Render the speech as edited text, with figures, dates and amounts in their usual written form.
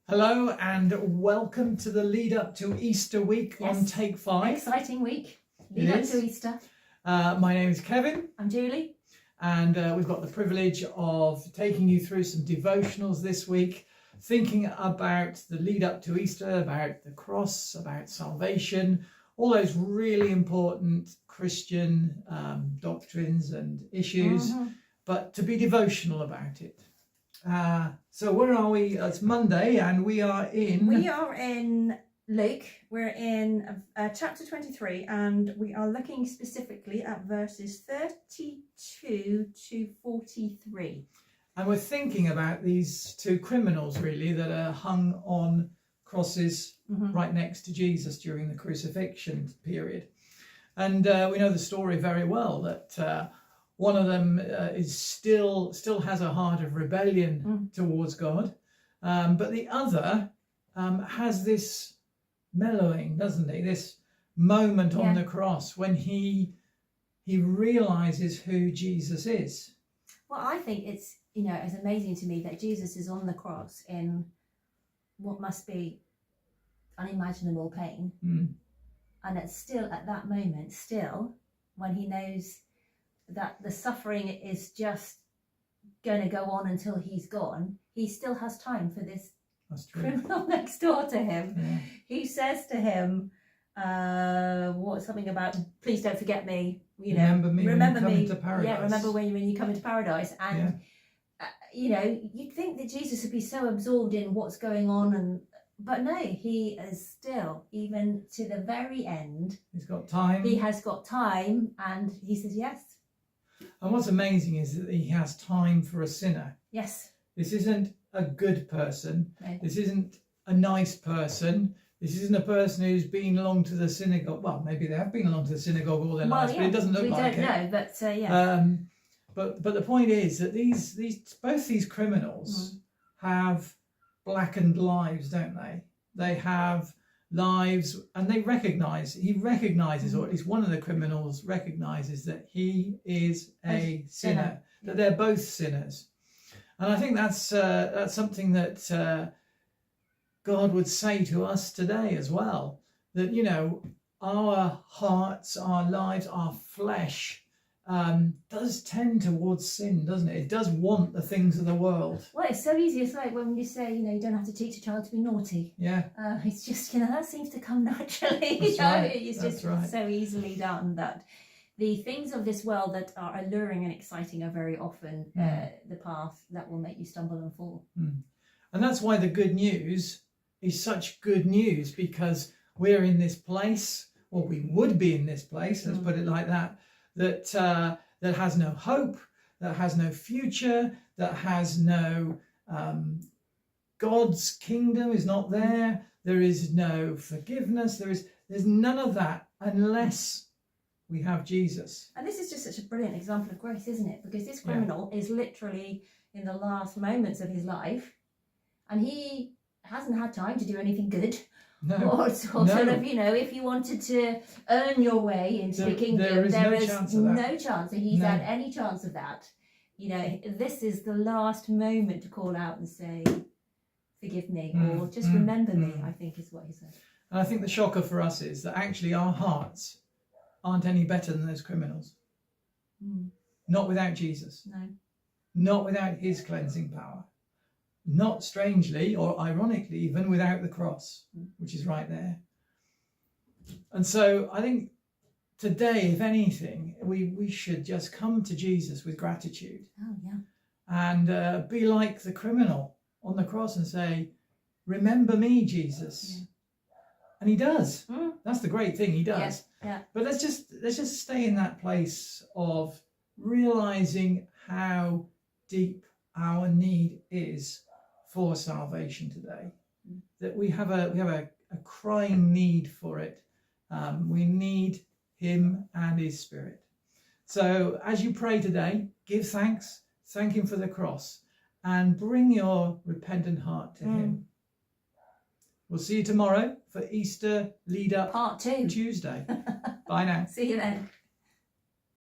Hello and welcome to the lead up to Easter week on Take 5. Exciting week. Lead up to Easter. My name is Kevin. I'm Julie. And we've got the privilege of taking you through some devotionals this week, thinking about the lead up to Easter, about the cross, about salvation, all those really important Christian doctrines and issues, but to be devotional about it. So where are we? It's Monday and we are in Luke. We're in chapter 23 and we are looking specifically at verses 32 to 43. And we're thinking about these two criminals really that are hung on crosses right next to Jesus during the crucifixion period. And we know the story very well that one of them is still has a heart of rebellion towards God, but the other has this mellowing, doesn't he? This moment on the cross when he realizes who Jesus is. Well, I think it's amazing to me that Jesus is on the cross in what must be unimaginable pain, and it's still at that moment, when he knows that the suffering is just going to go on until he's gone, he still has time for this criminal next door to him. He says to him something about, please don't forget me, remember me when you come into paradise. Remember when you come into paradise. And you'd think that Jesus would be so absorbed in what's going on, but no, he is still, even to the very end, he's got time. He has got time, and he says yes. And what's amazing is that he has time for a sinner. Yes. This isn't a good person. No. This isn't a nice person. This isn't a person who's been along to the synagogue. Well, maybe they have been along to the synagogue all their lives, but it doesn't look like it. We don't know, but But the point is that both these criminals have blackened lives, don't they? They have lives, and he recognizes, or at least one of the criminals recognizes, that he is a sinner, that they're both sinners. And I think that's something that God would say to us today as well, that our hearts, our lives, our flesh does tend towards sin, doesn't it? It does want the things of the world. Well, it's so easy. It's like when you say, you don't have to teach a child to be naughty. Yeah. It's just, that seems to come naturally. That's right. It's just so easily done that the things of this world that are alluring and exciting are very often the path that will make you stumble and fall. And that's why the good news is such good news, because we're in this place, or we would be in this place, let's put it like that, that has no hope, that has no future, that has no God's kingdom is not there. There is no forgiveness. There's none of that unless we have Jesus. And this is just such a brilliant example of grace, isn't it? Because this criminal is literally in the last moments of his life, and he hasn't had time to do anything good. No. Or sort of, if you wanted to earn your way into the kingdom, there is no chance that he's had any chance of that. This is the last moment to call out and say, forgive me, or just remember me, I think is what he said. And I think the shocker for us is that actually our hearts aren't any better than those criminals. Not without Jesus. No. Not without his cleansing power. Not strangely, or ironically even, without the cross, which is right there. And so I think today, if anything, we should just come to Jesus with gratitude. Oh, yeah. And be like the criminal on the cross and say, remember me, Jesus. Yeah. And he does. That's the great thing, he does. Yeah. But let's just stay in that place of realizing how deep our need is for salvation today, that we have a crying need for it. We need him and his Spirit. So as you pray today, give thanks, thank him for the cross, and bring your repentant heart to him. We'll see you tomorrow for Easter lead up Part 2 Tuesday. Bye now. See you then.